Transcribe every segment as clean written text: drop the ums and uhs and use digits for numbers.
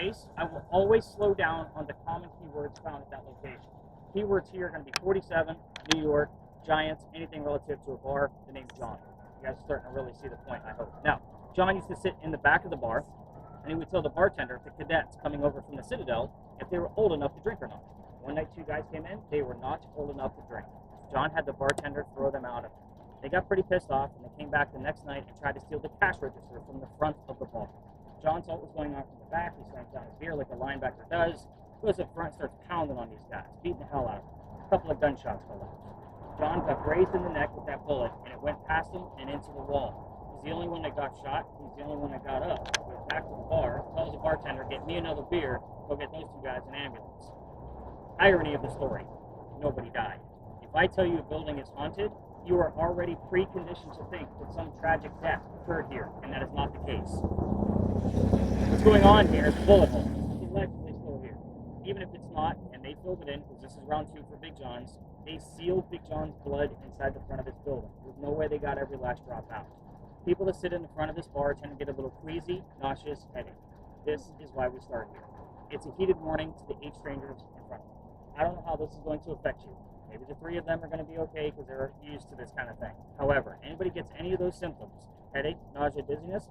space, I will always slow down on the common keywords found at that location. Keywords here are going to be 47, New York, Giants, anything relative to a bar, the name John. You guys are starting to really see the point, I hope. Now, John used to sit in the back of the bar, and he would tell the bartender, the cadets coming over from the Citadel, if they were old enough to drink or not. One night, 2 guys came in, they were not old enough to drink. John had the bartender throw them out of it. They got pretty pissed off, and they came back the next night and tried to steal the cash register from the front of the bar. John saw what was going on from the back. He slams down his beer like a linebacker does, goes up front, starts pounding on these guys, beating the hell out of them. A couple of gunshots go off. John got grazed in the neck with that bullet, and it went past him and into the wall. He's the only one that got shot. He's the only one that got up. Goes back to the bar, tells the bartender, get me another beer, go get those 2 guys an ambulance. Irony of the story, nobody died. If I tell you a building is haunted, you are already preconditioned to think that some tragic death occurred here, and that is not the case. What's going on here is a bullet hole. It's allegedly still here. Even if it's not, and they filled it in, because this is round 2 for Big John's, they sealed Big John's blood inside the front of his building. There's no way they got every last drop out. People that sit in the front of this bar tend to get a little queasy, nauseous, headache. This is why we start here. It's a heated warning to the 8 strangers in front of me. I don't know how this is going to affect you. Maybe the 3 of them are going to be okay because they're used to this kind of thing. However, anybody gets any of those symptoms, headache, nausea, dizziness,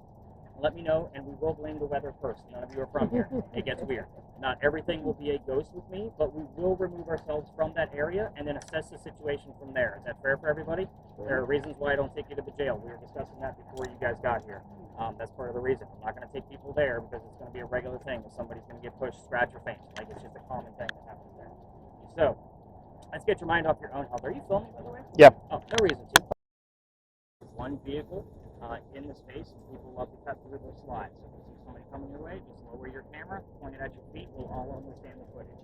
let me know, and we will blame the weather first. None of you are from here. It gets weird. Not everything will be a ghost with me, but we will remove ourselves from that area and then assess the situation from there. Is that fair for everybody? There are reasons why I don't take you to the jail. We were discussing that before you guys got here. That's part of the reason. I'm not going to take people there because it's going to be a regular thing if somebody's going to get pushed, scratch, or faint. Like, it's just a common thing that happens there. So, let's get your mind off your own health. Are you filming, by the way? Yeah. Oh, no reason to. One vehicle in the space, and people love to cut through the slides. So if you see somebody coming your way, just lower your camera, point it at your feet. We'll all understand the footage.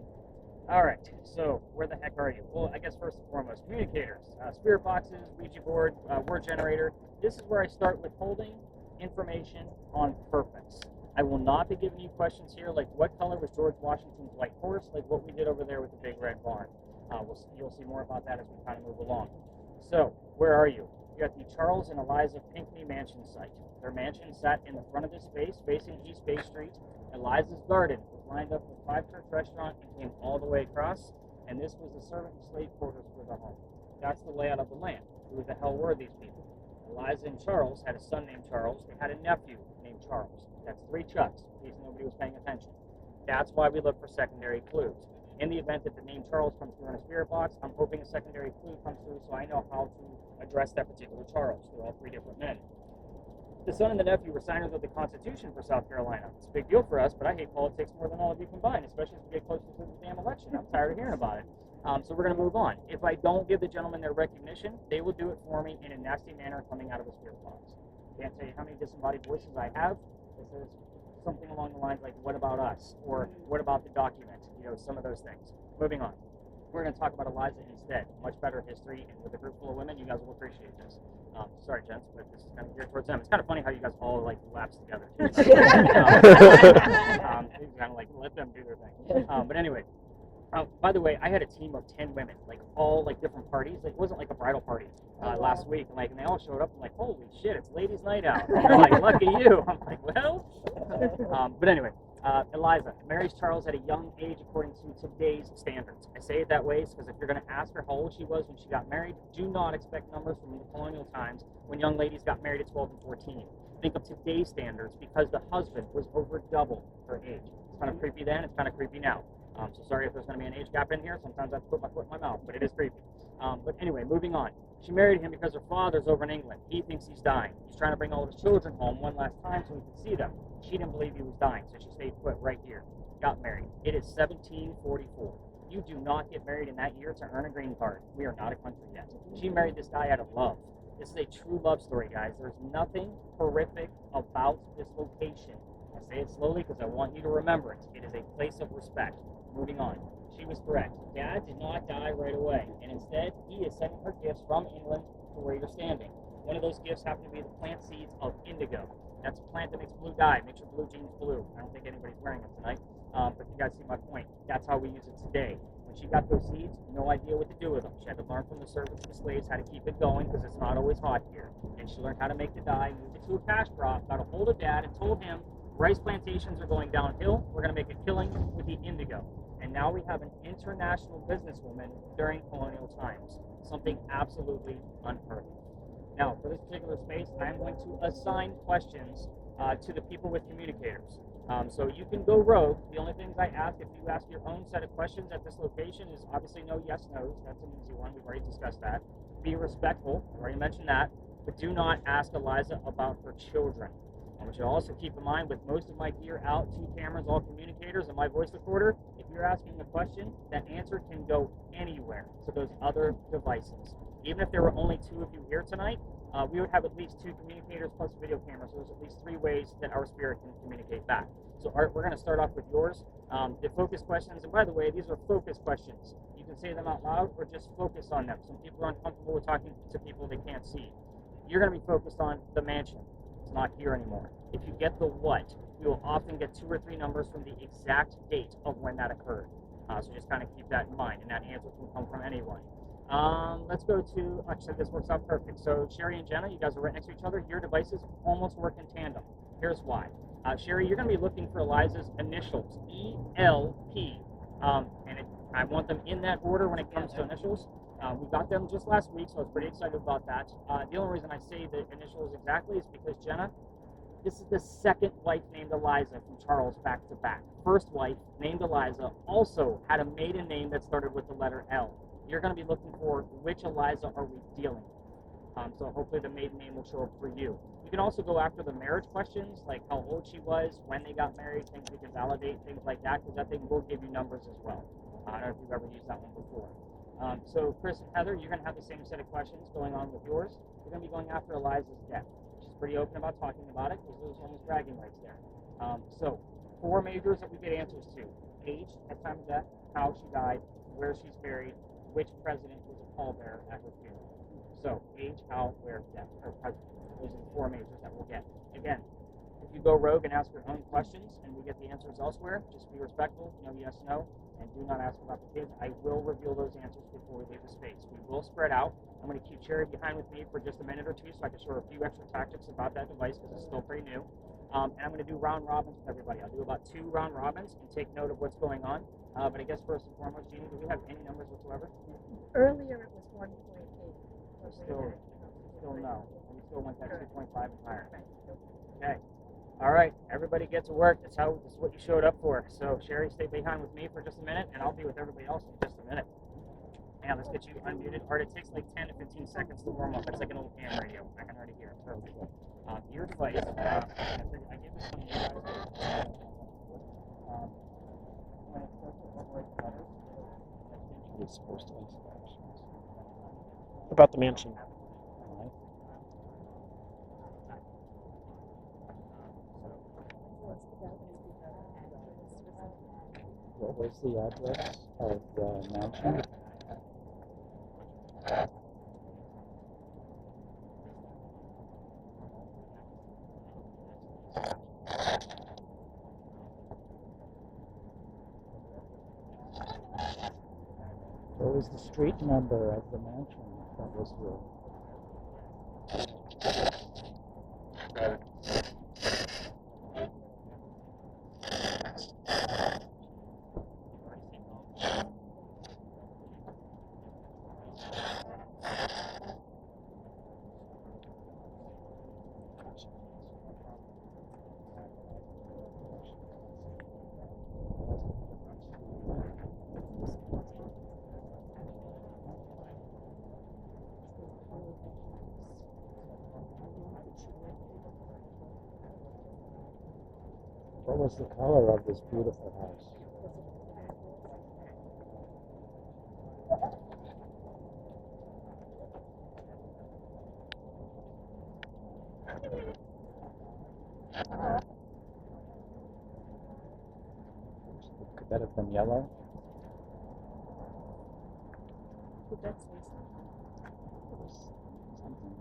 All right, so where the heck are you? Well, I guess first and foremost, communicators, spirit boxes, Ouija board, word generator. This is where I start withholding information on purpose. I will not be giving you questions here like what color was George Washington's white horse, like what we did over there with the big red barn. You'll see more about that as we kind of move along. So, where are you? You got the Charles and Eliza Pinckney mansion site. Their mansion sat in the front of this space, facing East Bay Street. Eliza's garden was lined up with 5 Church restaurant and came all the way across, and this was the servant and slave quarters for the home. That's the layout of the land. Who the hell were these people? Eliza and Charles had a son named Charles. They had a nephew named Charles. That's 3 Chucks, in case nobody was paying attention. That's why we look for secondary clues. In the event that the name Charles comes through in a spirit box, I'm hoping a secondary clue comes through so I know how to address that particular Charles. They're all 3 different men. The son and the nephew were signers of the Constitution for South Carolina. It's a big deal for us, but I hate politics more than all of you combined, especially as we get closer to the damn election. I'm tired of hearing about it. So we're going to move on. If I don't give the gentleman their recognition, they will do it for me in a nasty manner coming out of a spirit box. Can't tell you how many disembodied voices I have. This is something along the lines like, what about us? Or what about the document? You know, some of those things. Moving on. We're going to talk about Eliza instead. Much better history, and with a group full of women, you guys will appreciate this. Sorry, gents, but this is kind of geared towards them. It's kind of funny how you guys all, like, lapse together. Kind of like, let them do their thing. But anyway, by the way, I had a team of 10 women, like, all, like, different parties. Like, it wasn't like a bridal party last week. And they all showed up. I'm like, holy shit, it's ladies' night out. And they're like, lucky you. I'm like, well. But anyway. Eliza marries Charles at a young age according to today's standards. I say it that way because if you're going to ask her how old she was when she got married, do not expect numbers from the colonial times when young ladies got married at 12 and 14. Think of today's standards because the husband was over double her age. It's kind of creepy then, it's kind of creepy now. So sorry if there's going to be an age gap in here. Sometimes I have to put my foot in my mouth, but it is creepy. But anyway, moving on. She married him because her father's over in England. He thinks he's dying. He's trying to bring all of his children home one last time so he can see them. She didn't believe he was dying, so she stayed put right here. Got married. It is 1744. You do not get married in that year to earn a green card. We are not a country yet. She married this guy out of love. This is a true love story, guys. There's nothing horrific about this location. I say it slowly because I want you to remember it. It is a place of respect. Moving on. She was correct. Dad did not die right away, and instead, he is sending her gifts from England to where you're standing. One of those gifts happened to be the plant seeds of indigo. That's a plant that makes blue dye, makes your blue jeans blue. I don't think anybody's wearing them tonight, but you guys see my point. That's how we use it today. When she got those seeds, no idea what to do with them. She had to learn from the servants and the slaves how to keep it going because it's not always hot here. And she learned how to make the dye, moved it to a cash crop, got a hold of Dad, and told him Rice plantations are going downhill. We're going to make a killing with the indigo. And now we have an international businesswoman during colonial times. Something absolutely unheard of. Now, for this particular space, I'm going to assign questions to the people with communicators. So you can go rogue. The only things I ask, if you ask your own set of questions at this location, is obviously no yes, no's. That's an easy one. We've already discussed that. Be respectful. I've already mentioned that. But do not ask Eliza about her children. I want you to also keep in mind, with most of my gear out, 2 cameras, all communicators, and my voice recorder, if you're asking a question, that answer can go anywhere to those other devices. Even if there were only 2 of you here tonight, we would have at least 2 communicators plus video cameras, so there's at least 3 ways that our spirit can communicate back. So Art, we're going to start off with yours. The focus questions, and by the way, these are focus questions. You can say them out loud or just focus on them. Some people are uncomfortable with talking to people they can't see. You're going to be focused on the mansion. It's not here anymore. If you get the what, you will often get 2 or 3 numbers from the exact date of when that occurred. So just kind of keep that in mind, and that answer can come from anyone. Let's go to, actually this works out perfect. So Sherry and Jenna, you guys are right next to each other. Your devices almost work in tandem. Here's why. Sherry, you're going to be looking for Eliza's initials, E-L-P. I want them in that order when it comes to initials. We got them just last week, so I was pretty excited about that. The only reason I say the initials exactly is because Jenna, this is the second wife named Eliza from Charles back to back. First wife named Eliza also had a maiden name that started with the letter L. You're going to be looking for which Eliza are we dealing with. So hopefully the maiden name will show up for you. You can also go after the marriage questions, like how old she was, when they got married, things we can validate, things like that, because that thing will give you numbers as well. I don't know if you've ever used that one before. So Kris and Heather, you're going to have the same set of questions going on with yours. You're going to be going after Eliza's death. She's pretty open about talking about it, because there's almost bragging rights there. So 4 majors that we get answers to: age at time of death, how she died, where she's buried, which president was a pallbearer at her funeral. So age, how, where, death, or president. Those are the 4 majors that we'll get. Again, if you go rogue and ask your own questions and we get the answers elsewhere, just be respectful, no yes, no, and do not ask about the kids. I will reveal those answers before we leave the space. We will spread out. I'm going to keep Sherry behind with me for just a minute or 2 so I can show her a few extra tactics about that device because it's still pretty new. And I'm going to do round robins with everybody. I'll do about 2 round robins and take note of what's going on. But I guess first and foremost, Jeanne, do we have any numbers whatsoever? Earlier it was 1.8. Still no. We still want that 2.5 and higher. Okay. All right. Everybody get to work. This is what you showed up for. So Sherry, stay behind with me for just a minute, and I'll be with everybody else in just a minute. And let's get you unmuted. Art, it takes like 10 to 15 seconds to warm up. It's like an old ham radio. I can already hear it. Perfect. Your device. I gave this one to you guys. When it starts to overwrite the letters, It's supposed to answer questions. About the mansion. What was the address of the mansion? What was the street number of the mansion that was here? What was the color of this beautiful house? Could that have been yellow? Could that say something? It was something.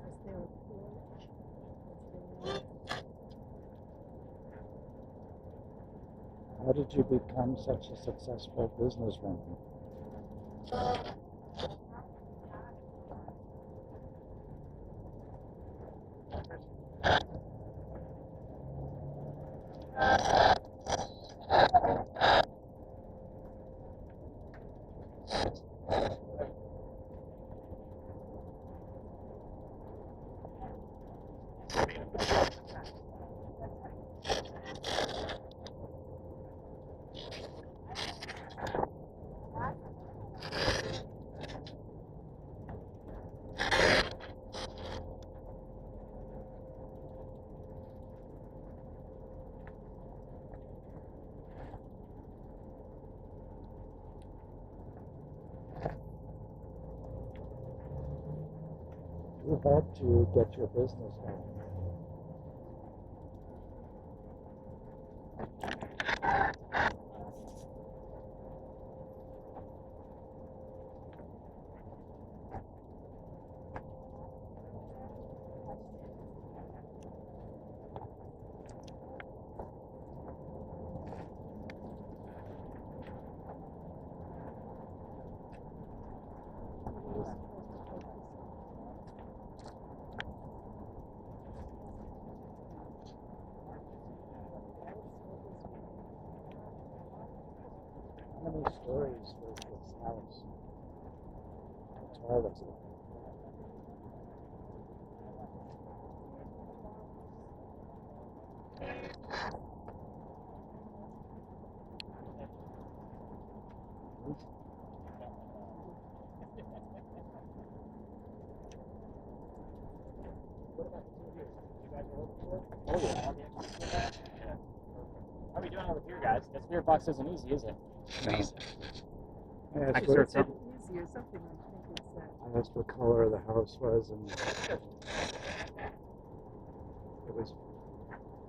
Is there a porch? How did you become such a successful businesswoman? You had to get your business going. How many stories was this house? How tall was it? Oh, yeah. How are we doing over here, guys? That spirit box isn't easy, is it? Amazing. I I asked, can what, start Easier, something I think is I asked what color the house was, and it was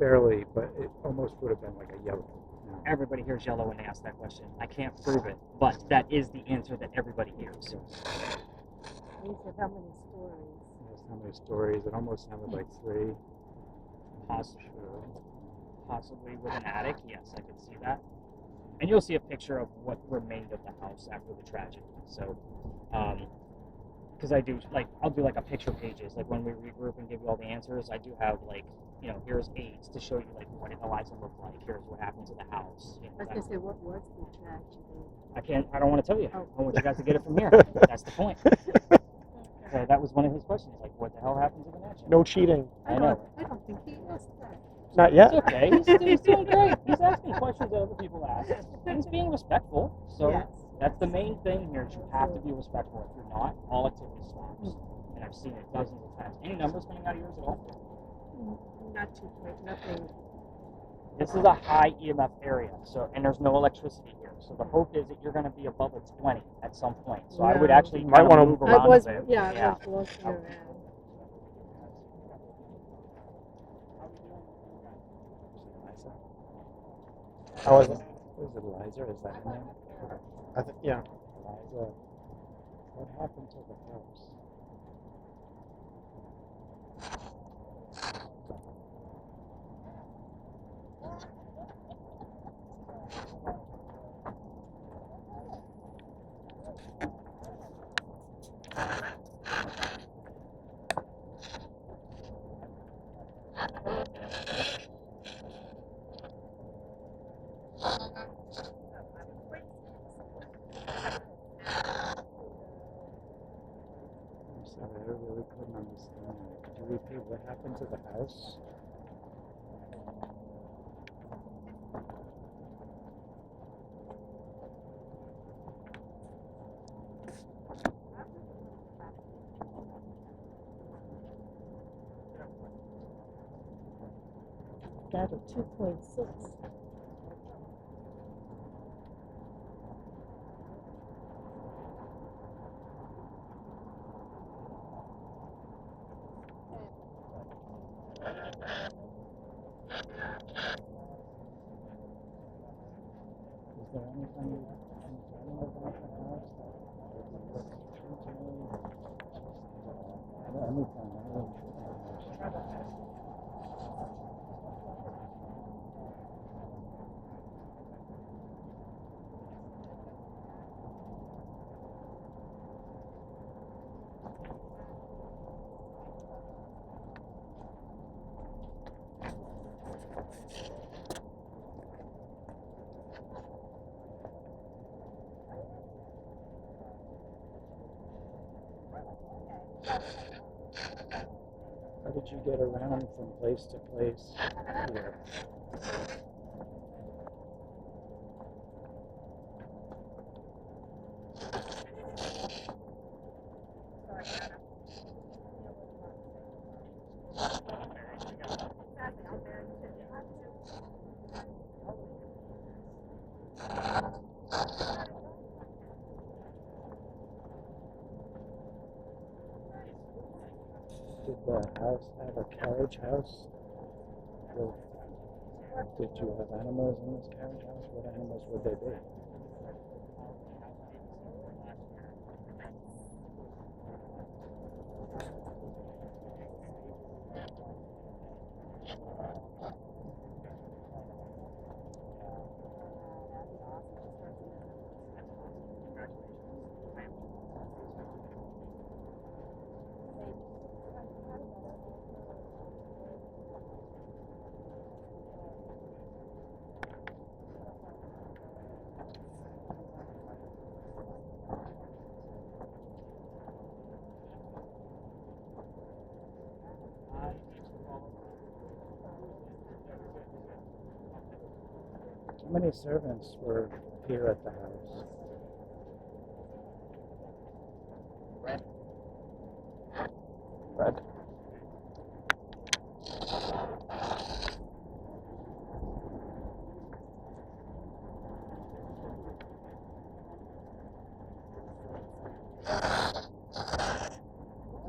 barely, but it almost would have been like a yellow. No. Everybody hears yellow when they ask that question. I can't prove it, but that is the answer that everybody hears. He said how many stories? That's how many stories. It almost sounded like 3. Possibly. Sure. Possibly with an attic, yes, I could see that. And you'll see a picture of what remained of the house after the tragedy. So, because I'll do like a picture pages, like when we regroup and give you all the answers, I do have like, here's aids to show you like what Eliza looked like. Here's what happened to the house. I was going to say, what was the tragedy? I don't want to tell you. Oh. I want you guys to get it from here. That's the point. So that was one of his questions, like, what the hell happened to the mansion? No cheating. I know. I don't think he asked that. Not yet. It's okay. He's doing great. He's asking questions that other people ask. He's being respectful. So Yes. that's the main thing here. Is you have to be respectful. If you're not, all activity stops. And I've seen it dozens of times. Any numbers coming out of yours at all? Not too quick, nothing. This is a high EMF area, and there's no electricity here. So the hope is that you're going to be above a 20 at some point. So I would No. actually Might kind of wanna- move I around was, a bit. I was walking around. How was it? Is it Eliza? Is that her name? Yeah. Eliza, what happened to the house? I'm sorry, I really couldn't understand that. Could you repeat what happened to the house? Got a 2.6. Is there anything you can tell me about the house that would be interesting to me? Or anything, any information? How did you get around from place to place here? Did the house have a carriage house? Or did you have animals in this carriage house? What animals would they be? How many servants were here at the house? Red.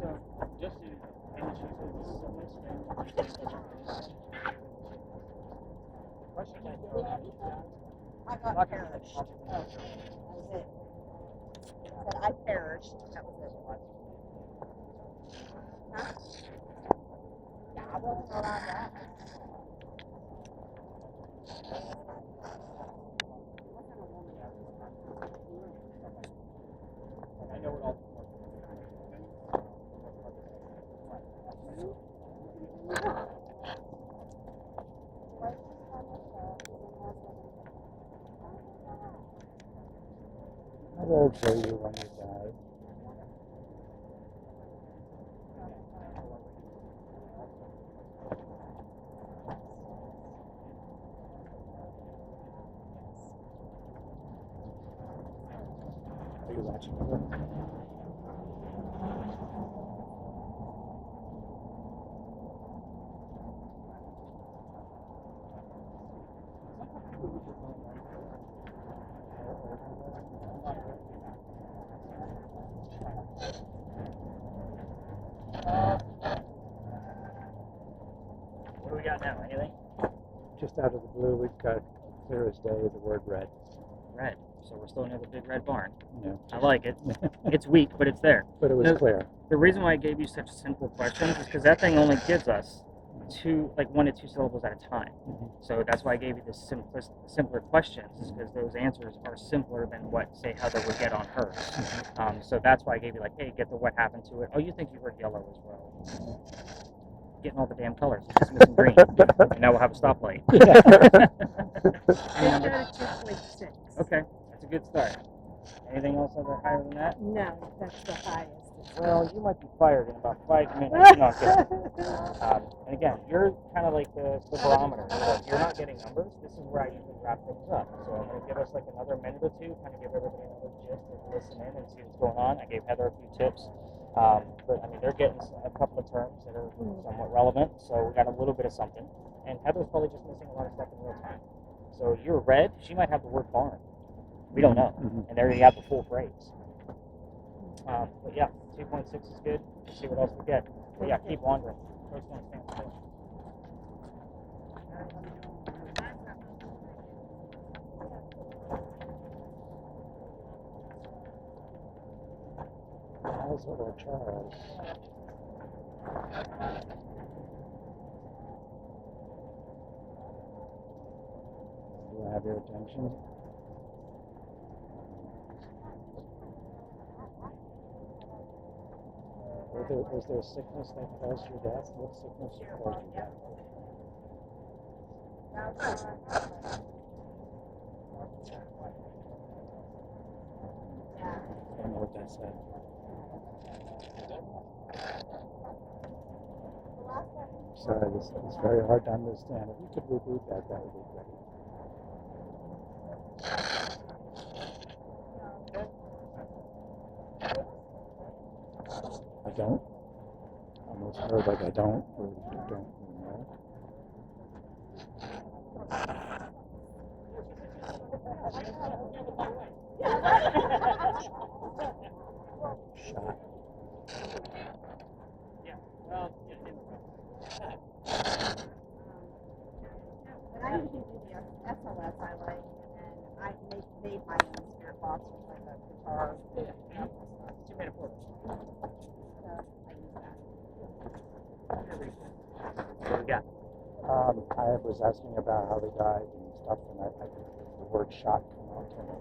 So, just to introduce I got perished. That was it. Said I perished. That was it. Huh? Yeah, I wasn't around that. I know it all. How old were you when you died? Are you watching it? What do we got now? Anything? Just out of the blue, we've got clear as day the word red. Red. So we're still near the big red barn. Yeah. I like it. It's weak, but it's there. But it was No. clear. The reason why I gave you such simple questions is because that thing only gives us one to two syllables at a time. Mhm. So that's why I gave you the simpler questions, is because those answers are simpler than what, say, Heather would get on hers. So that's why I gave you, like, hey, get the what happened to it. Oh, you think you heard yellow as well. Getting all the damn colors. It's just missing green. And now we'll have a stoplight. Any number? 2.6. Okay, that's a good start. Anything else other higher than that? No, that's the highest. Well, you might be fired in about 5 minutes. No, I'm kidding. And again, you're kind of like the barometer. You're not getting numbers. This is where I usually wrap things up. So I'm going to give us like another minute or two, kind of give everybody another gist and listen in and see what's going on. I gave Heather a few tips. But I mean, they're getting a couple of terms that are somewhat relevant. So we got a little bit of something. And Heather's probably just missing a lot of stuff in real time. So you're red. She might have the word barn. We don't know. And there you have the full phrase. But yeah, 2.6 is good. Let's see what else we get. But yeah, keep wandering. First one stands still. How's little Charles? Do I have your attention? Was there sickness that caused your death? What sickness caused your death? I don't know what that said. Sorry, this is very hard to understand. If you could repeat that, that would be great. I don't. Almost heard like I don't, or you don't know. Shot. Yeah. Well, But I usually do the SLS I like, and then I made my own spirit box with like a guitar. yeah. She made a photo. So I use that. What we got? I was asking about how they died and stuff, and the word shot came out to me.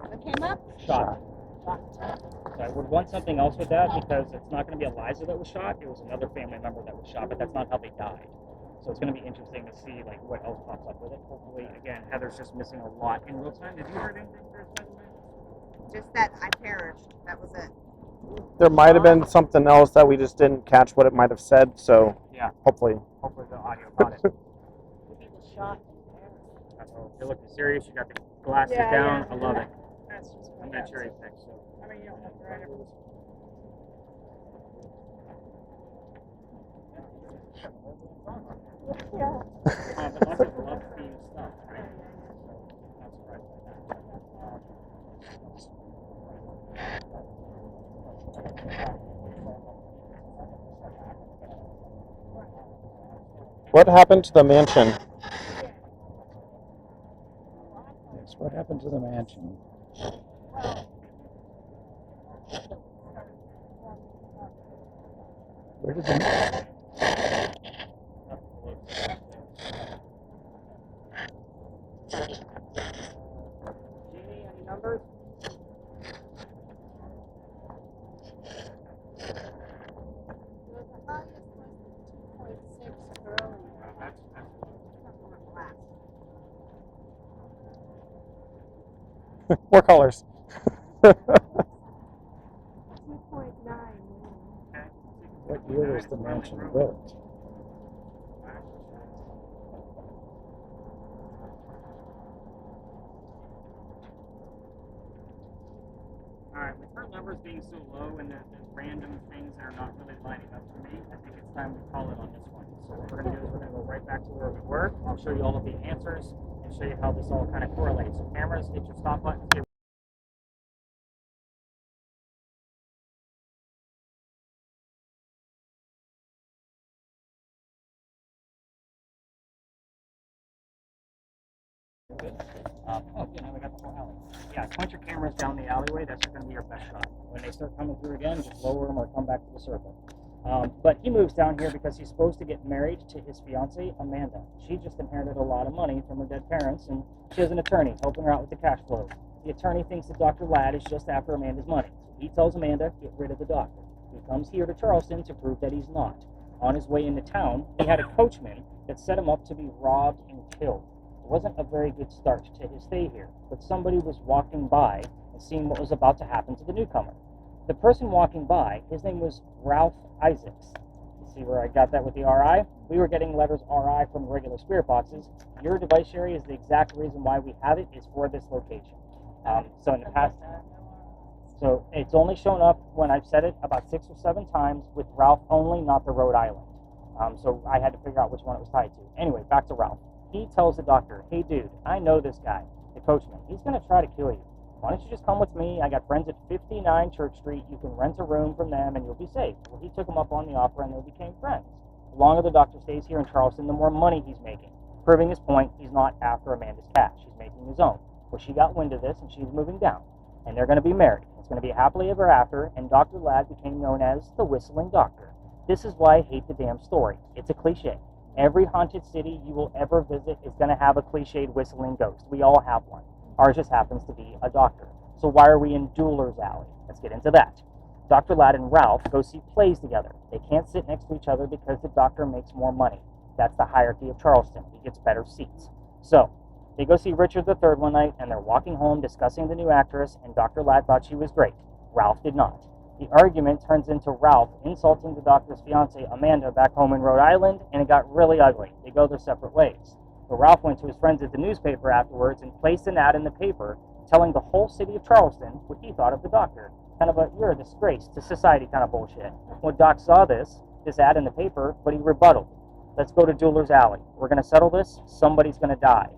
What came up? Shot. So I would want something else with that because it's not going to be Eliza that was shot. It was another family member that was shot, but that's not how they died. So it's going to be interesting to see like what else pops up with it. Hopefully, again, Heather's just missing a lot in real time. Did you hear anything, Kris, by the way? Just that I perished. That was it. There might have been something else that we just didn't catch what it might have said. So Yeah. hopefully, Hopefully the audio got it. He was shot and perished. You're looking serious. You got the glasses Yeah, down. yeah. I love it. That's just I'm not cherry pick, so. I mean, you don't have to write everything. Yeah. But lots of love themed stuff, right? So, not surprised by what happened to the mansion? Yes, what happened to the mansion? Where did the Jeanne, any numbers? More colors. 2.9. Okay. what year was the mansion built? Alright, with her numbers being so low and the random things that are not really lining up for me, I think it's time to call it on this one. So what we're going to do is we're going to go right back to where we were. I'll show you all of the answers and show you how this all kind of correlates. So cameras, hit your stop button. Now we got the whole alley. Yeah, point your cameras down the alleyway. That's going to be your best shot. When they start coming through again, just lower them or come back to the circle. But he moves down here because he's supposed to get married to his fiancee, Amanda. She just inherited a lot of money from her dead parents, and she has an attorney helping her out with the cash flow. The attorney thinks that Dr. Ladd is just after Amanda's money. So he tells Amanda, get rid of the doctor. He comes here to Charleston to prove that he's not. On his way into town, he had a coachman that set him up to be robbed and killed. It wasn't a very good start to his stay here, but somebody was walking by and seeing what was about to happen to the newcomer. The person walking by, his name was Ralph Isaacs. You see where I got that with the RI? We were getting letters RI from regular spirit boxes. Your device, Sherry, is the exact reason why we have it is for this location. So in the past, so it's only shown up when I've said it about 6 or 7 times with Ralph only, not the Rhode Island. So I had to figure out which one it was tied to. Anyway, back to Ralph. He tells the doctor, hey dude, I know this guy, the coachman. He's going to try to kill you. Why don't you just come with me? I got friends at 59 Church Street. You can rent a room from them and you'll be safe. Well, he took him up on the offer and they became friends. The longer the doctor stays here in Charleston, the more money he's making. Proving his point, he's not after Amanda's cash. He's making his own. Well, she got wind of this and she's moving down. And they're going to be married. It's going to be happily ever after, and Dr. Ladd became known as the Whistling Doctor. This is why I hate the damn story. It's a cliche. Every haunted city you will ever visit is going to have a cliched whistling ghost. We all have one. Ours just happens to be a doctor. So why are we in Dueler's Alley? Let's get into that. Dr. Ladd and Ralph go see plays together. They can't sit next to each other because the doctor makes more money. That's the hierarchy of Charleston. He gets better seats. So they go see Richard III one night, and they're walking home discussing the new actress, and Dr. Ladd thought she was great. Ralph did not. The argument turns into Ralph insulting the doctor's fiancee, Amanda, back home in Rhode Island, and it got really ugly. They go their separate ways. So Ralph went to his friends at the newspaper afterwards and placed an ad in the paper telling the whole city of Charleston what he thought of the doctor. Kind of a, you're a disgrace to society kind of bullshit. When Doc saw this ad in the paper, but he rebutted. Let's go to Jeweler's Alley. We're going to settle this. Somebody's going to die.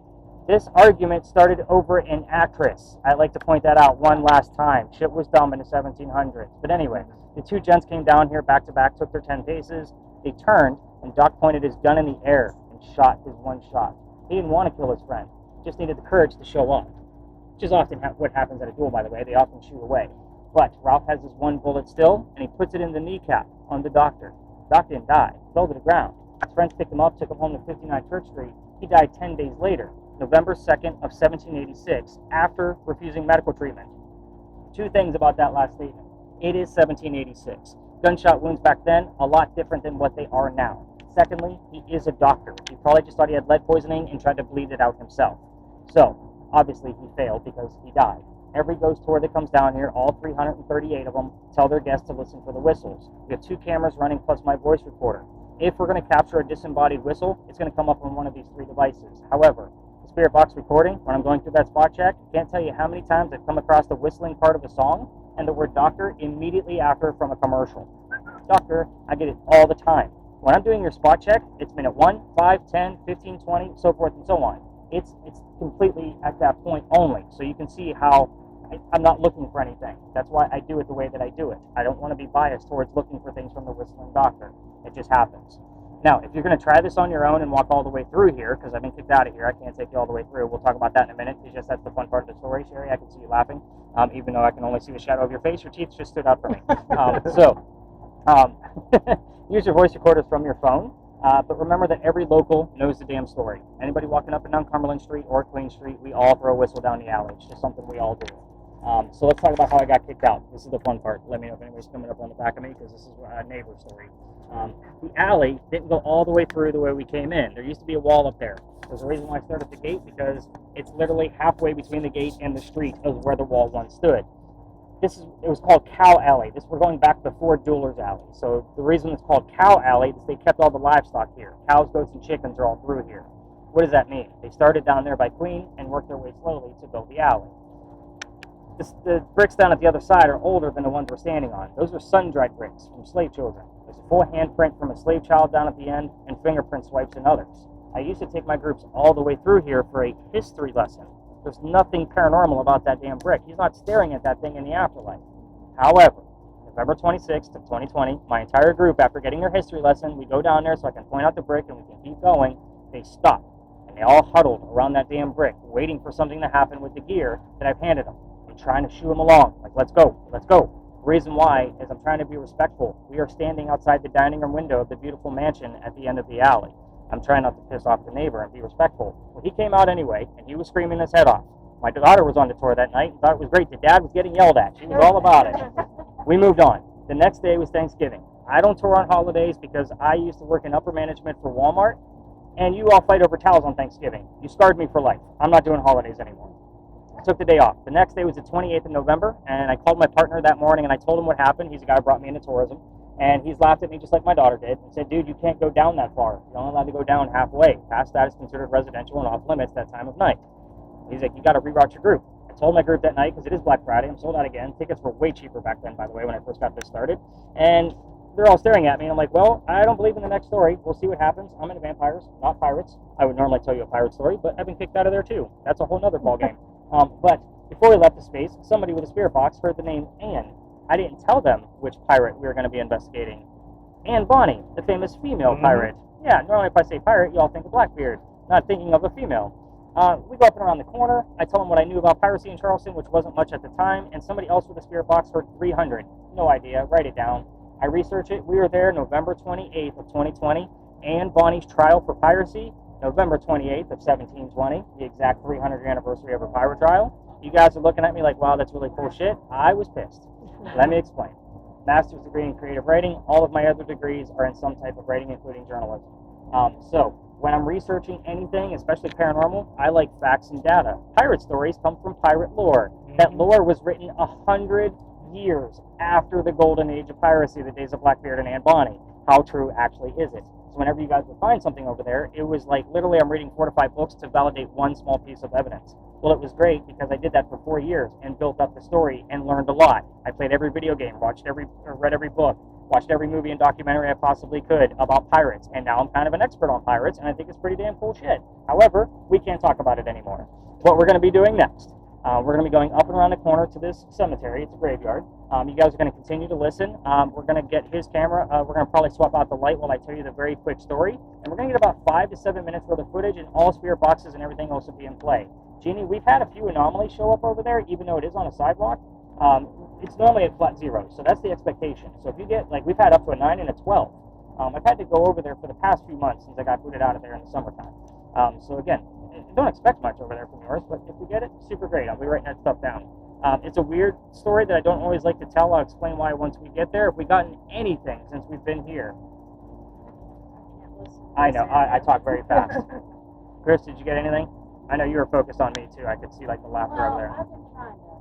This argument started over an actress. I'd like to point that out one last time. Shit was dumb in the 1700s. But anyway, the two gents came down here back to back, took their 10 paces. They turned, and Doc pointed his gun in the air and shot his one shot. He didn't want to kill his friend. Just needed the courage to show up. Which is often what happens at a duel, by the way. They often shoot away. But Ralph has his one bullet still, and he puts it in the kneecap on the doctor. The doctor didn't die. He fell to the ground. His friends picked him up, took him home to 59 Church Street. He died 10 days later, November 2nd of 1786, after refusing medical treatment. Two things about that last statement. It is 1786. Gunshot wounds back then, a lot different than what they are now. Secondly, he is a doctor. He probably just thought he had lead poisoning and tried to bleed it out himself. So, obviously he failed because he died. Every ghost tour that comes down here, all 338 of them, tell their guests to listen for the whistles. We have 2 cameras running plus my voice recorder. If we're going to capture a disembodied whistle, it's going to come up on one of these 3 devices. However, the Spirit Box recording, when I'm going through that spot check, I can't tell you how many times I've come across the whistling part of a song and the word doctor immediately after from a commercial. Doctor, I get it all the time. When I'm doing your spot check, it's minute 1, 5, 10, 15, 20, so forth and so on. It's completely at that point only, so you can see how I'm not looking for anything. That's why I do it the way that I do it. I don't want to be biased towards looking for things from the whistling doctor. It just happens. Now, if you're going to try this on your own and walk all the way through here, because I've been kicked out of here, I can't take you all the way through. We'll talk about that in a minute. It's just that's the fun part of the story, Sherry. I can see you laughing, even though I can only see the shadow of your face. Your teeth just stood out for me. Use your voice recorders from your phone. But remember that every local knows the damn story. Anybody walking up and down Cumberland Street or Queen Street, we all throw a whistle down the alley. It's just something we all do. So let's talk about how I got kicked out. This is the fun part. Let me know if anybody's coming up on the back of me, because this is a neighbor story. The alley didn't go all the way through the way we came in. There used to be a wall up there. There's a reason why I started at the gate, because it's literally halfway between the gate and the street of where the wall once stood. It was called Cow Alley. We're going back before Jeweler's Alley. So the reason it's called Cow Alley is they kept all the livestock here. Cows, goats, and chickens are all through here. What does that mean? They started down there by Queen and worked their way slowly to build the alley. The bricks down at the other side are older than the ones we're standing on. Those are sun-dried bricks from slave children. There's a full handprint from a slave child down at the end and fingerprint swipes and others. I used to take my groups all the way through here for a history lesson. There's nothing paranormal about that damn brick. He's not staring at that thing in the afterlife. However, November 26th of 2020, my entire group, after getting their history lesson, we go down there so I can point out the brick and we can keep going. They stop, and they all huddled around that damn brick, waiting for something to happen with the gear that I've handed them. I'm trying to shoo them along, like, let's go, let's go. The reason why is I'm trying to be respectful. We are standing outside the dining room window of the beautiful mansion at the end of the alley. I'm trying not to piss off the neighbor and be respectful. Well, he came out anyway, and he was screaming his head off. My daughter was on the tour that night and thought it was great. The dad was getting yelled at. She was all about it. We moved on. The next day was Thanksgiving. I don't tour on holidays because I used to work in upper management for Walmart, and you all fight over towels on Thanksgiving. You scarred me for life. I'm not doing holidays anymore. I took the day off. The next day was the 28th of November, and I called my partner that morning, and I told him what happened. He's the guy who brought me into tourism. And he's laughed at me just like my daughter did and said, dude, you can't go down that far. You're only allowed to go down halfway. Past that is considered residential and off limits that time of night. He's like, you got to reroute your group. I told my group that night, because it is Black Friday, I'm sold out again. Tickets were way cheaper back then, by the way, when I first got this started. And they're all staring at me, and I'm like, well, I don't believe in the next story. We'll see what happens. I'm into vampires, not pirates. I would normally tell you a pirate story, but I've been kicked out of there too. That's a whole nother ballgame. But before we left the space, somebody with a spirit box heard the name Anne. I didn't tell them which pirate we were going to be investigating. Anne Bonny, the famous female pirate. Yeah, normally if I say pirate, you all think of Blackbeard, not thinking of a female. We go up and around the corner. I tell them what I knew about piracy in Charleston, which wasn't much at the time, and somebody else with a spirit box heard 300. No idea. Write it down. I research it. We were there November 28th of 2020. Anne Bonny's trial for piracy, November 28th of 1720, the exact 300th anniversary of her pirate trial. You guys are looking at me like, wow, that's really cool shit. I was pissed. Let me explain. Master's degree in creative writing. All of my other degrees are in some type of writing, including journalism. So when I'm researching anything, especially paranormal, I like facts and data. Pirate stories come from pirate lore. That lore was written 100 years after the golden age of piracy, the days of Blackbeard and Anne Bonny. How true actually is it? So whenever you guys would find something over there, it was like literally I'm reading 4 to 5 books to validate one small piece of evidence. Well, it was great because I did that for 4 years and built up the story and learned a lot. I played every video game, read every book, watched every movie and documentary I possibly could about pirates, and now I'm kind of an expert on pirates, and I think it's pretty damn cool shit. However, we can't talk about it anymore. What we're going to be doing next, we're going to be going up and around the corner to this cemetery. It's a graveyard. You guys are going to continue to listen. We're going to get his camera. We're going to probably swap out the light while I tell you the very quick story, and we're going to get about 5 to 7 minutes worth of footage, and all spirit boxes and everything else will be in play. Jeannie, we've had a few anomalies show up over there, even though it is on a sidewalk. It's normally at flat 0, so that's the expectation. So if you get, like, we've had up to a 9 and a 12. I've had to go over there for the past few months since I got booted out of there in the summertime. So again, don't expect much over there from yours, but if we get it, super great. I'll be writing that stuff down. It's a weird story that I don't always like to tell. I'll explain why once we get there. If we gotten anything since we've been here. I know, I talk very fast. Kris, did you get anything? I know you were focused on me too. I could see like the laughter over there. I've been trying to.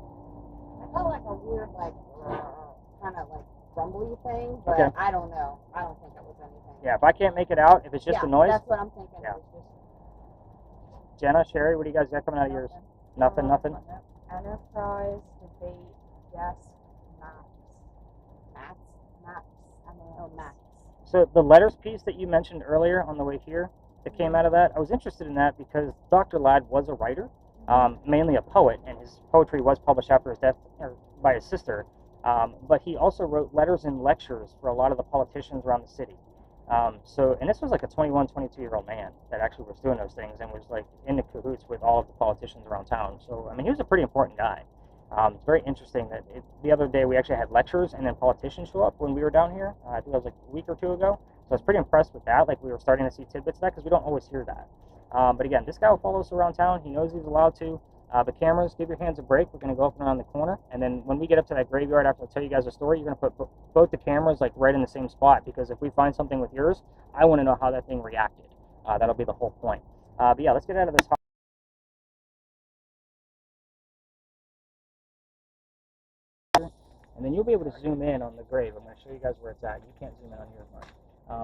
I felt like a weird, like, kind of like rumbly thing, but Okay. I don't know. I don't think it was anything. Yeah, if I can't make it out, if it's just a noise. That's what I'm thinking. Yeah. It was just Jenna, Sherry, what do you guys got coming out of yours? Nothing. Enterprise, debate, yes, maps. I mean, oh, maps. So the letters piece that you mentioned earlier on the way here that came out of that, I was interested in that because Dr. Ladd was a writer, mainly a poet, and his poetry was published after his death by his sister. But he also wrote letters and lectures for a lot of the politicians around the city. And this was like a 21, 22-year-old man that actually was doing those things and was like in the cahoots with all of the politicians around town. So, I mean, he was a pretty important guy. It's very interesting that the other day we actually had lectures and then politicians show up when we were down here. I think that was like a week or 2 ago. So I was pretty impressed with that. Like we were starting to see tidbits of that because we don't always hear that. But again, this guy will follow us around town. He knows he's allowed to. The cameras, give your hands a break. We're going to go up and around the corner. And then when we get up to that graveyard, after I tell you guys a story, you're going to put both the cameras like right in the same spot because if we find something with yours, I want to know how that thing reacted. That'll be the whole point. But yeah, let's get out of this. And then you'll be able to zoom in on the grave. I'm going to show you guys where it's at. You can't zoom in on yours, Mark.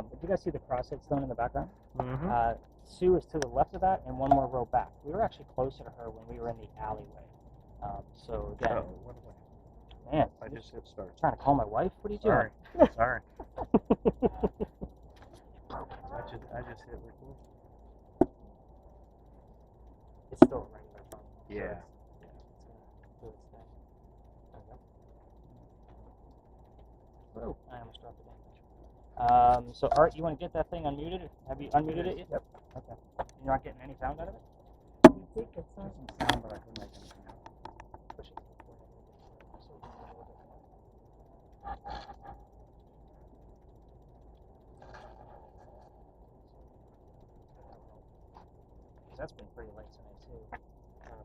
But you guys see the crosshead stone in the background? Mm-hmm. Sue is to the left of that and one more row back. We were actually closer to her when we were in the alleyway. So again, man, I just hit start. trying to call my wife? What are you Sorry. doing? Sorry. I just hit record. It's still running my phone. Yeah. So it's do its thing. There we go. Whoa, I almost dropped the damn thing. So Art, you want to get that thing unmuted? Have you unmuted it yet? Yep. Okay. You're not getting any sound out of it? You think it's some sound, but I couldn't make anything out. Push it. That's been pretty late tonight too.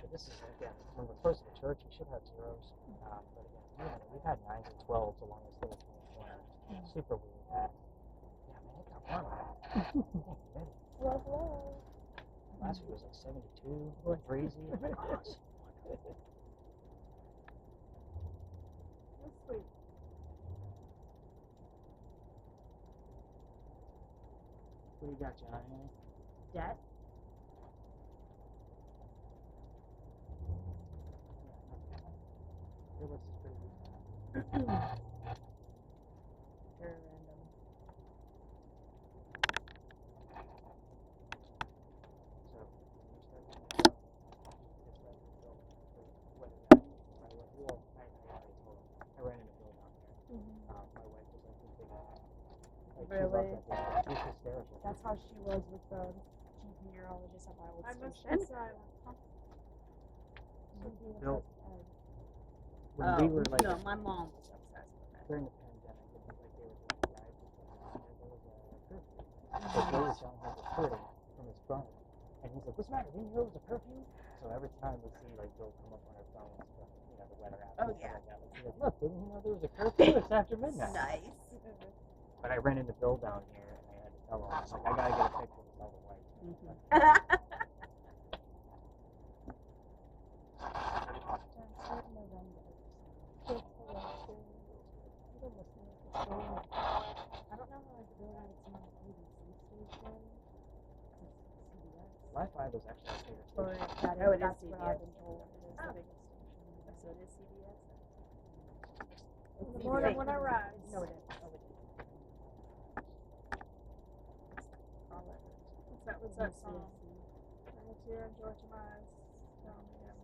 But this is again, when we're close to the church, we should have zeros. But again, we've had 9s and 12s along this little corner. Super weird. Yeah, man, it got warm. Hello. Last week was like 72. Crazy. That's sweet. What do you got, Jeanne? Jet. Your list is pretty good. Very random. So, when you start to it's like whether that, I already told him. I ran into Bill down there. My wife was like, this big ass. Like, she loves Really? that thing. She's hysterical. That's how she was with the GP neurologist at Iowa I must Station. be silent. Bill, When we were like no, my mom was obsessed with it. during the pandemic, it was like they were doing diets and there was a curfew. So Bill was telling him recording from his phone. And he's like, what's the matter? Didn't you know it was a curfew? So every time we see like Bill come up on her phone from, the weather app Oh, and stuff yeah. like that, like, he's like, look, didn't you know there was a curfew? It's after midnight. Nice. But I ran into Bill down here and I had to tell him, I was like, I gotta get a picture with all the white. was actually up here too. Or that Oh, it is that's what I've CBS. been told. It is Oh. the biggest station. So it is CBS. It's In the morning when I CBS. rise. No, it is. Oh, it is. What's that song? Right here in Georgia Mines. Down here.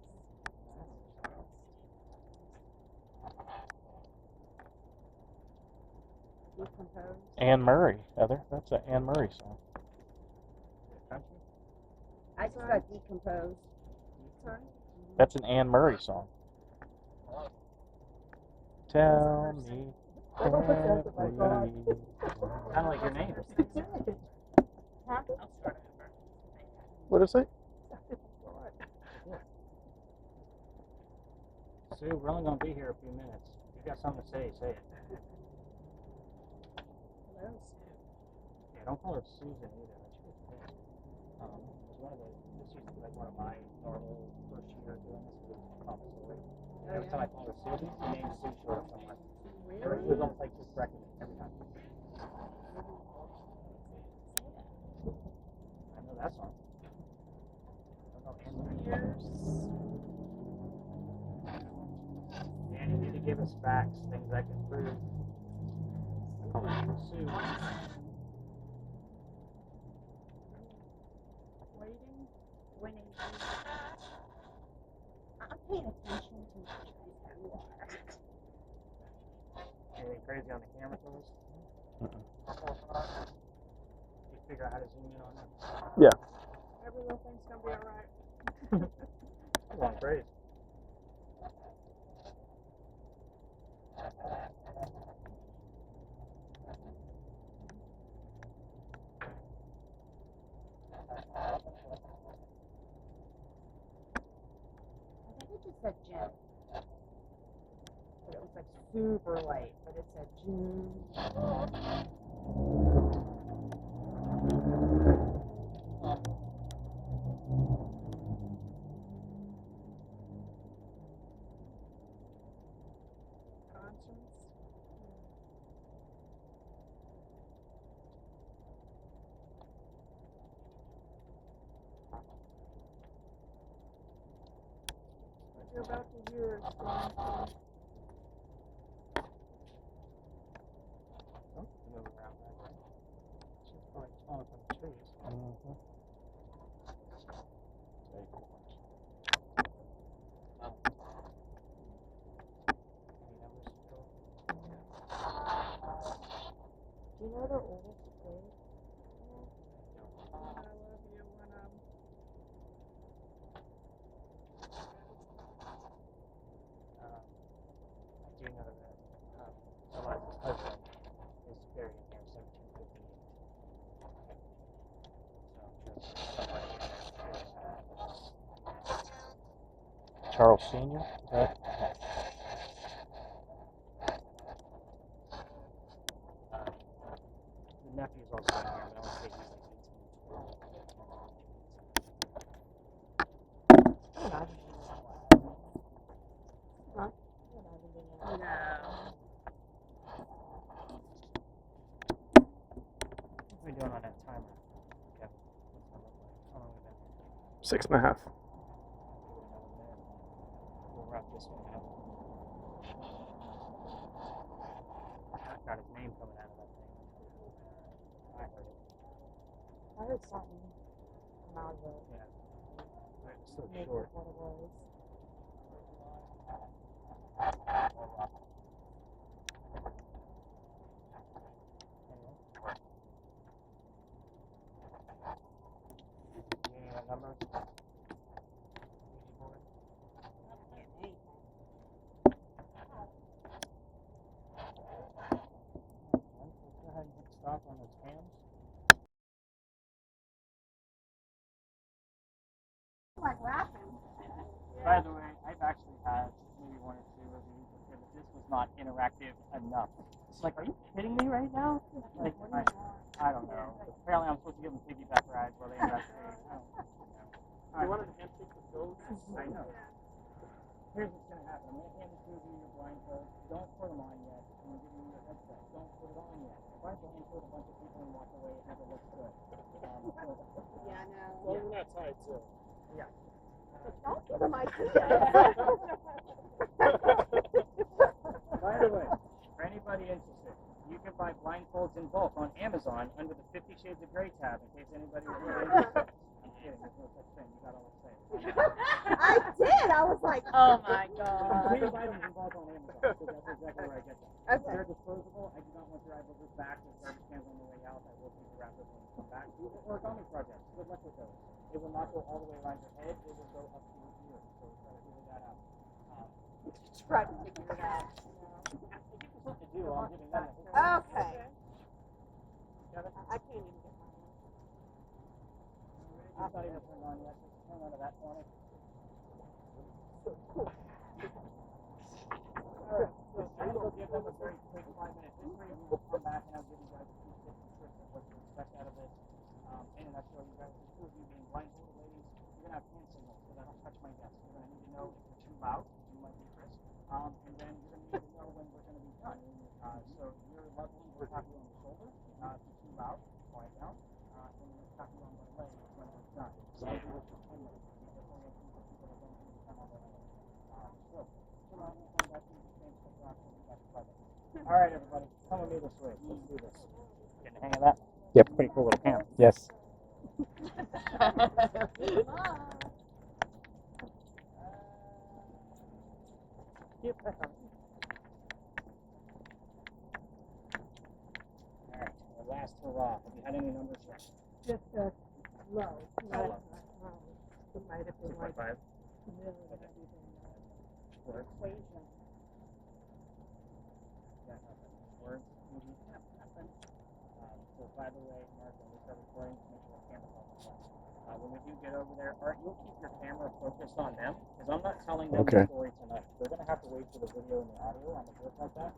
Decomposed. Anne Murray, Heather. That's an Anne Murray song. Country? I just got decomposed. Sorry? That's an Anne Murray song. Tell me everything. Kind of like your name. Huh? What is it? Sue, we're only going to be here a few minutes. If you got something to say, say it. Hello, Sue. Yeah, don't call her Susan either. She was pissed. It's one of the, this used to be like one of my normal first year doing this was common story. And every time I called her Susan, the name Sue showed up somewhere. It was almost like just correcting it every time. I know that song. I don't know Anne. And you need to give us facts, things I can prove. Call her Sue. Waiting. Winning. I'm paying attention to you guys. Anything crazy on the camera for us? You figure out how to zoom in on that? Yeah. Every little thing's gonna be alright. Come on, Grace. I think it just said Jeanne. But it was like super light, but it said Jeanne. Conscience. What you're about to hear is going to Don't move around that way. She's probably falling from the trees. Do you know the oldest grade? I love you when I do know that Eliza's husband is buried in here 1758. So somebody in there. Charles Sr. Is that? The nephew's also in here, but I want to say he's like 1812. Huh? No. What are we doing on that timer, Kevin? What's that look like? How long have we been here? 6.5. We'll wrap this one up. I've got his name coming out of that thing. I heard it. I heard something come out of it. Yeah. But it's so Make short. it what it was. Any numbers? Ouija board? Let's go ahead and hit stop on those cams. Like laughing. By the way, I've actually had maybe one or two of these that said that this was not interactive enough. It's like, are you kidding me right now? Like, I don't know. Apparently, I'm supposed to give them piggyback rides while they interact. I don't know. One of the empty goes. I know. Here's what's going to happen. I'm going to hand the two of you your blindfolds. Don't put them on yet. I'm going to give you your headset. Don't put it on yet. If I blindfold a bunch of people and walk away, it never looks good. Yeah, no. Well, you're not tied to. Yeah. Don't give them ideas. By the way, for anybody interested, you can buy blindfolds in bulk on Amazon under the 50 Shades of Grey tab in case anybody's really interested. I'm kidding. There's no such thing. You got all the same. I did. I was like, oh my We god. can buy them in bulk on Amazon. So that's exactly where I get them. Okay. They're disposable. I do not want your eyeballs back. There's garbage cans on the way out. I will keep the wrappers when you come back. Origami projects. Good luck with those. It will not go all the way around your head. It will go up to your ear. So try to figure that out. Try to figure it out. Give them something to do. I'm giving them a Okay. Kevin? I can't even get mine. It's not even turned on yet. Just turn on to that corner. Alright, so I'm going to give them a very quick 5-minute history. We will come back and I'll give you guys a few tips and tricks of what to expect out of this. In a nutshell, you guys, the two of you being blindfolded ladies, you're going to have hand signals so that I don't touch my desk. You're going to need to know if you're too loud, you might be Kris, and then you're going to need to know when we're going to be done. So you're leveling, we'll tap you on the shoulder. If you're too loud, quiet down. And we'll tap you on the leg when we're done. So I'll do it for 10 minutes. Before we have people that don't need to come on their own. So, come on, come back to the same stuff. All right, everybody, come with me this way. Let's do this. Getting the hang of that? Yep. Pretty cool little camp. Yes. Alright, the last hurrah. Have you had any numbers yet? Just a low. Low. It might have been like 6.5? really not even Words? Equation. Yeah, nothing. Words? Nothing. So, by the way, Mark, when we start recording, make sure the camera's on the front. When we do get over there, Art, you'll keep your camera focused on them, because I'm not telling them Okay. the story tonight. They're going to have to wait for the video and the audio. I'm going to work like that.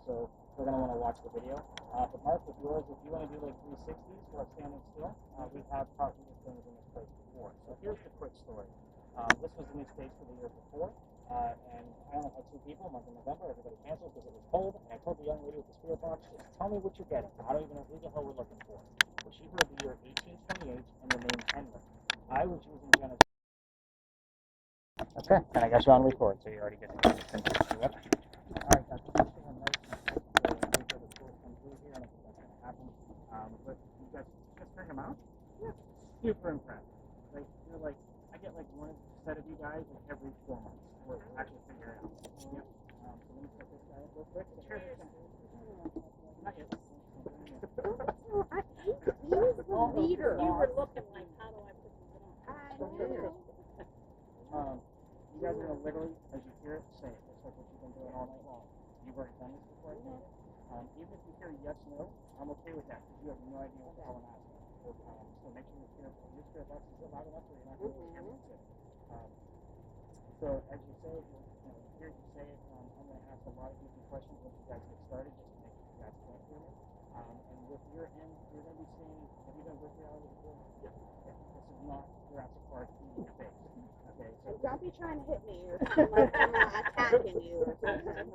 So they're going to want to watch the video. But Mark, if you want to do like 360s while standing still, we have caught these things in this place before. So here's the quick story. This was the new stage for the year before, and I only had 2 people. Month of November, everybody canceled because it was cold. And I told the young lady with the spirit box, just tell me what you're getting. I don't even know who the hell we're looking for. Well, she heard the year 1828 and the name Henry. I was using Jenna's. Okay, and I got you on record, so you already get to continue up. All right, guys, we're staying nice and tight so we wait for the tours come through here. I don't think that's going to happen. But you guys just bring them out. Yeah. Super impressed. Like, you're like, I get like one set of you guys like every 4 months. We're actually figuring it out. Yep. So let me set this guy up real quick. Not yet. He's the leader. You were looking like, how do I put this on? I know. You guys are gonna literally, as you hear it, say it. It's like what you've been doing all night long. You've already done this before, I think. Even if you hear yes, no, I'm okay with that because you have no idea what the hell I'm asking. So make sure your spirit box is loud enough where you're not going to hear what it. So as you say it, hear you say it. I'm going to ask a lot of different questions once you guys get started, just to make sure you guys can't hear me. And with your end, you're going to be seeing. Have you done virtual reality before? Yeah. Okay. This is not Jurassic Park eating your face. Okay. So Don't be trying to hit me or something like I'm attacking you or something. you're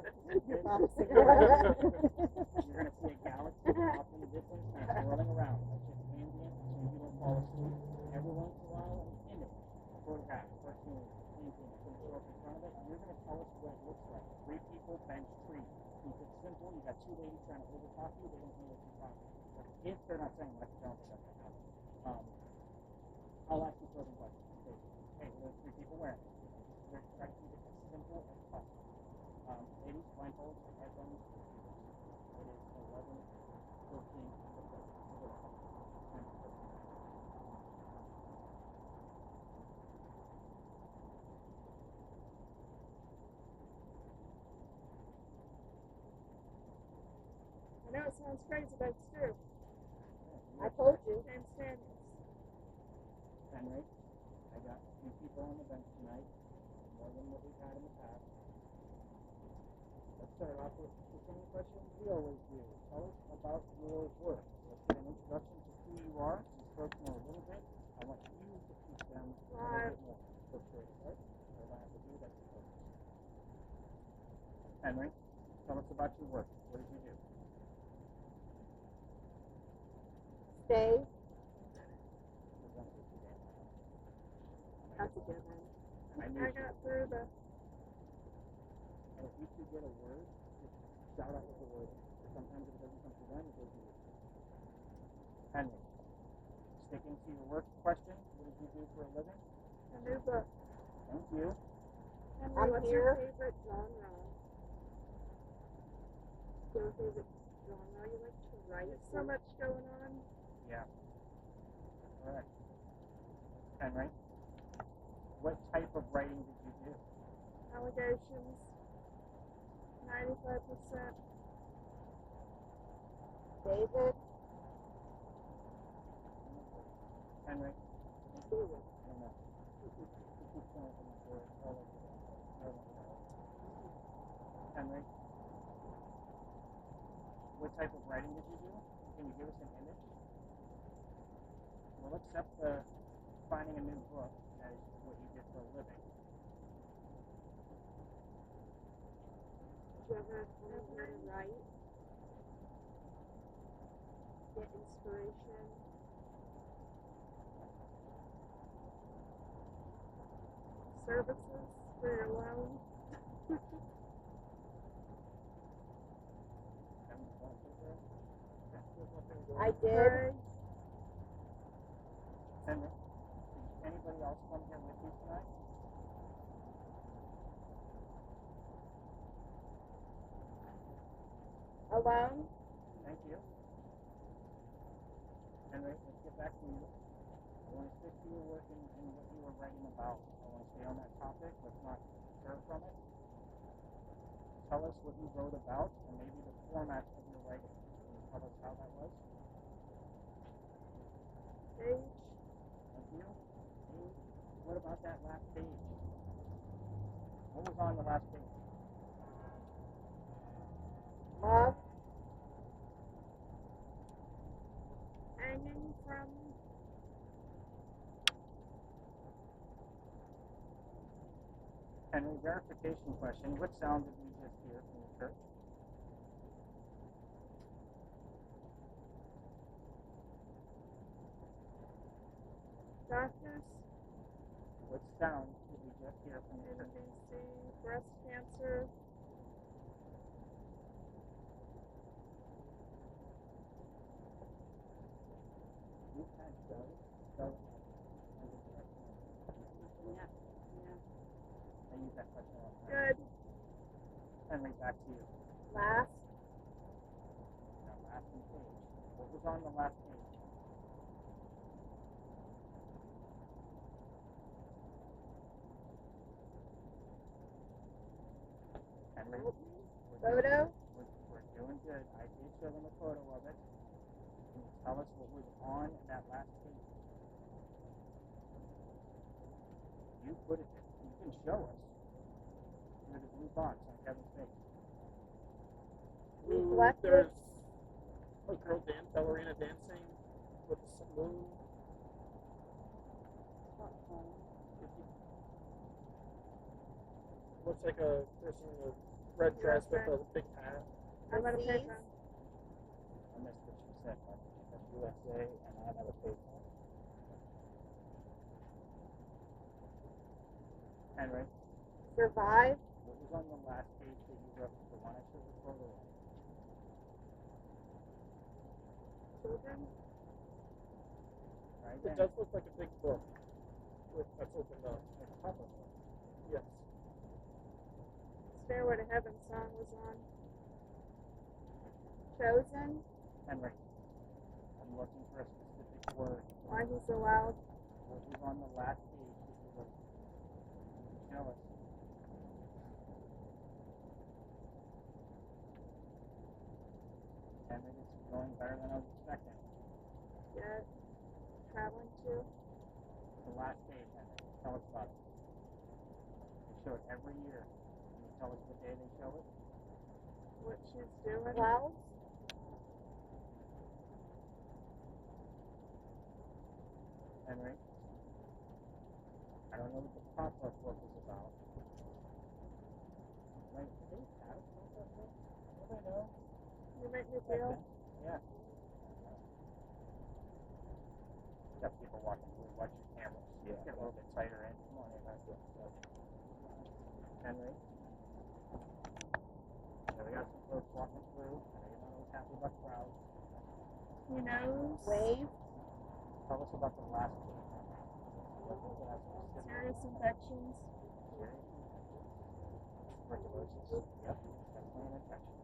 going to see a galaxy off in the distance and swirling around. That's just ambient, so you don't fall asleep. Every once in a while, an image, a photograph, cartoon, painting, is going to show up in front of it, and you're going to tell us what it looks like. 3 people bench tree. Keep it simple. You got 2 ladies trying to overtalk you. They don't know what you're talking about. If they're not saying like, I don't think that's going to happen. I'll ask you further questions. Hey, what are 3 people wearing? We're trying to keep it as simple as possible. Ladies, blindfolds, headphones. It is 11, 14, I know it sounds crazy, but it's true. I told you. Same standards. Henry, I got 2 people on the bench tonight, more than what we've had in the past. Let's start off with the same questions we always do. Tell us about your work. Let's get an introduction to who you are. These folks know a little bit. I want you to teach them a little bit more. So straight, right? What I have to do, that's the focus. Henry, tell us about your work. What did you do? Stay. Present what you did. That's a good one. I knew I you got would. through the And if you two get a word, just shout out what the word is. Sometimes if it doesn't come to them, it goes to you. Henry, sticking to your work question, what did you do for a living? a new book. Thank you. Henry, I'm what's here. your favorite genre? Your favorite genre you like to write? There's so much going on. Yeah. Correct. Henry, what type of writing did you do? Allegations. 95%. David. Henry, David. I don't know. You keep saying things for all over the place. Henry, what type of writing did you do? Can you give us an image? We'll accept the finding a new book as what you did for a living. Did you ever learn how to write? Get inspiration? Services for your loan? I did. Pray? Henry, did anybody else come here with you tonight? Alone. Thank you. Henry, let's get back to you. I want to stick to your work and what you were writing about. I want to stay on that topic. Let's not stir from it. Tell us what you wrote about and maybe the format of your writing. Can you tell us how that was? Age? Thank you. Page. What about that last page? What was on the last page? Love. Hanging from? Henry, verification question. What sound did we just hear from the church? Doctors? What sound did we just hear from the church? NBC? Breast cancer? You've had Doug. Doug as a direct answer. Yeah. Yeah. I use that question all the time. Good. Henry, back to you. Last. Now, last page. What was on the last page? Henry, Photo. we're doing good. I did show them a photo of it. Can you tell us what was on that last page? You put it there. You can show us. There's a blue box on Kevin's face. Reflective. There's a girl ballerina dancing with the moon. Looks like a person in a red dress with a big hat. I'm gonna pick Disease. them. I missed what she said, but she said USA and I never paid for it. Henry, Survive. what was on the last page that you wrote? The one I showed the photo of. Children? Right? It does look like a big book that's opened up. Like a pop-up book. Yes. Stairway to Heaven song was on. Chosen. Henry, I'm looking for a specific word. Why He's Allowed. What was on the last page that you wrote? You can show us. Henry, this is going better than I was expecting. Get traveling to. The last page, Henry. Tell us about it. They show it every year. Can you tell us the day they show it? What she's doing. Clouds. Henry, I don't know what the pop-up book is about. Like, do they have field. Yeah. Got people walking through. Watch your cameras. Yeah. Get a little bit tighter in. Come on in. That's good. Henry. So we got some folks walking through. I know you're not always happy about crowds. He knows. Wave. Tell us about the last case. Serious infections. Tuberculosis. Yep. Definitely an infection.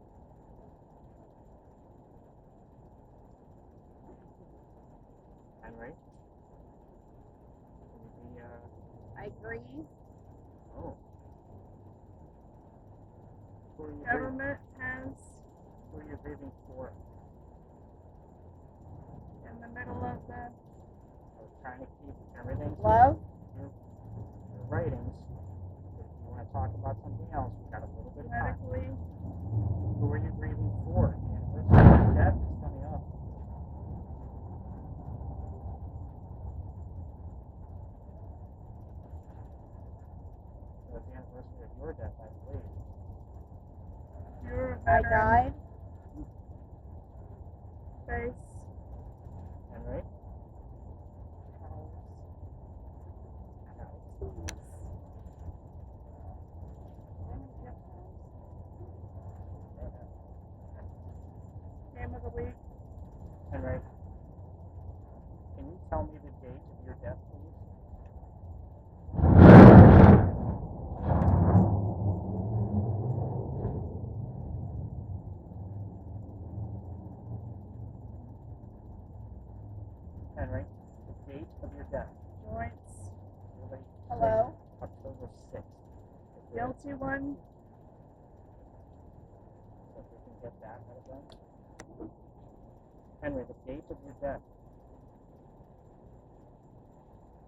Henry. Can you be, I agree. oh. Who are you grieving? Government has, Who are you grieving for? in the middle of the I was trying to keep everything to Love. your ratings. If you want to talk about something else, we've got a little bit of time. medically, Who are you grieving for? The anniversary of your death is coming up. So it's the anniversary of your death, I believe. you're a I veteran. died. Face, Henry? game of the week. Henry? Can you tell me the date of your death, please? Henry, the date of your death. Joints. Everybody say Hello. October 6th. Guilty one. So if we can get that out of them. Henry, the date of your death.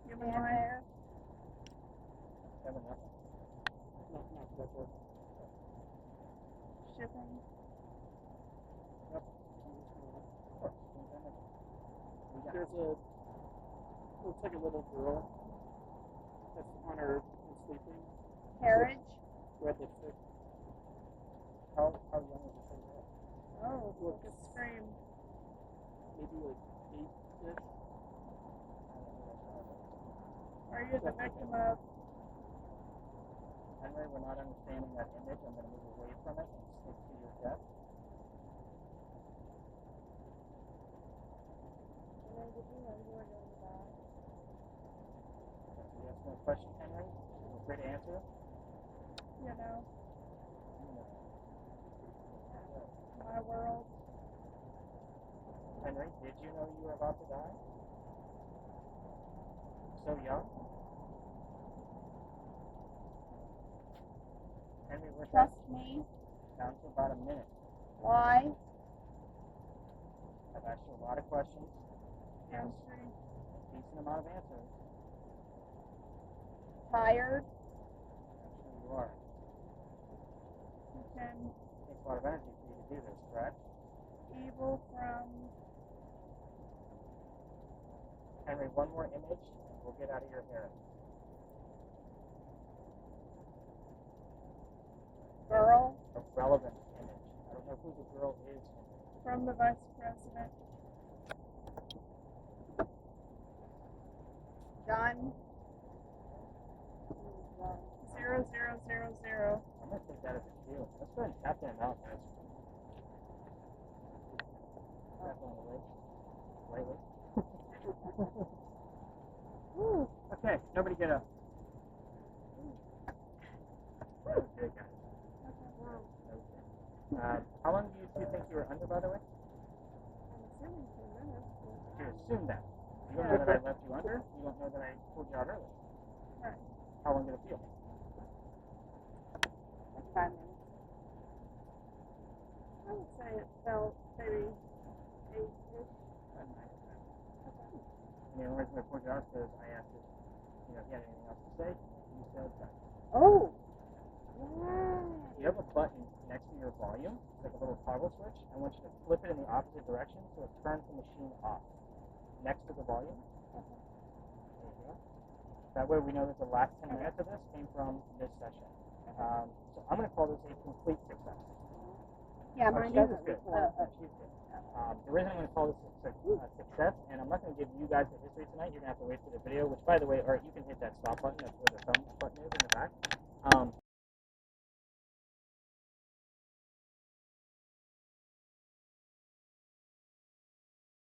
Human And life. there. Kevin, nothing. Shipping. Of course. We got There's a, looks like a little girl that's on her and sleeping. Carriage. Red lipstick. how young is this little girl? Oh, look at scream. Maybe like 8-ish. Are you the victim of? Henry, we're not understanding that image. I'm going to move away from it and stick to your death. That's a yes no question, Henry. Feel free to answer. You know, my world. Henry, did you know you were about to die? So young? Henry, we're Trust me. down to about a minute. Why? I've asked you a lot of questions. Yes, Chemistry. a decent amount of answers. Tired. I'm sure you are. You can It takes a lot of energy for you to do this, correct? evil from Henry, one more image and we'll get out of your hair. Girl. A relevant image. I don't know who the girl is. from the vice president. Done. 0000. I'm going to take that as a cue. Let's go ahead and tap that out, guys. Tap on the leg. Lightly. Woo. Okay, nobody get up. That was good, guys. How long do you two think you were under, by the way? I'm assuming 2 minutes. You assume that. You don't know that I left you under. You don't know that I pulled you out early. Right. How long did it feel? Like 5 minutes. I would say it felt maybe 8-ish. And the only reason I pulled you out is because I asked if you had anything else to say. You said that. Oh. You have a button next to your volume. It's like a little toggle switch. I want you to flip it in the opposite direction so it turns the machine off. Next to the volume. There you go. That way we know that the last 10 minutes of this came from this session. So I'm going to call this a complete success. Yeah, Oh, mine she's doesn't good. record. She's good. The reason I'm going to call this a success, and I'm not going to give you guys the history tonight. You're going to have to wait for the video. Which, by the way, Art, you can hit that stop button. That's where the thumb button